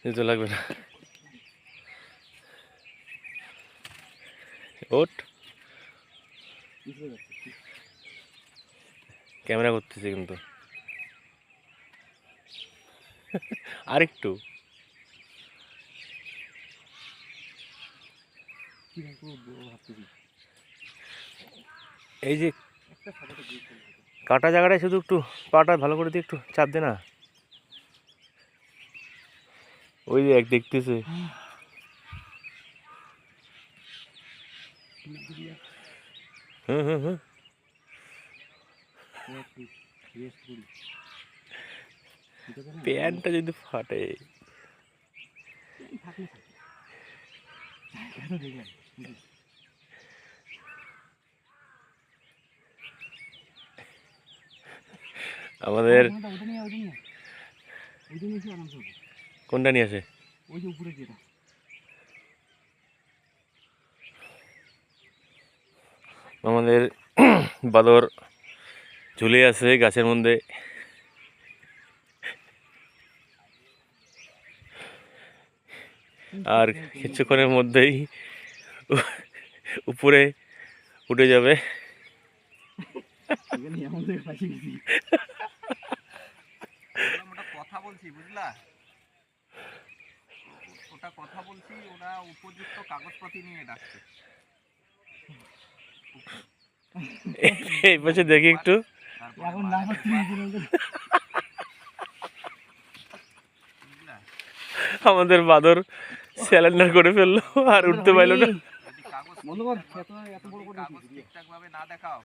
জুতো লাগবে না। ওট ক্যামেরা করতেছে কিন্তু আরেকটু এই যে কাটা জায়গাটায় শুধু একটু পাটা ভালো করে দিয়ে একটু চাপ দে না। ওই যে এক দেখতেছে। হুম হুম হুম প্যান্টটা যদি ফাটে। আমাদের কোনটা নিয়ে আসে? আমাদের বাদর ঝুলে আছে গাছের মধ্যে। আর কিছুক্ষণের মধ্যেই উপরে উঠে যাবে। কথা বলছি বুঝলা, ওটা কথা বলছি, ওরা উপযুক্ত কাগজপত্র নিয়ে ডাকছে। এই পাশে দেখি একটু। আমাদের বাদর স্যালেন্ডার করে ফেললো আর উঠতে পারলো না। কাগজ ঠিকঠাক ভাবে না দেখাও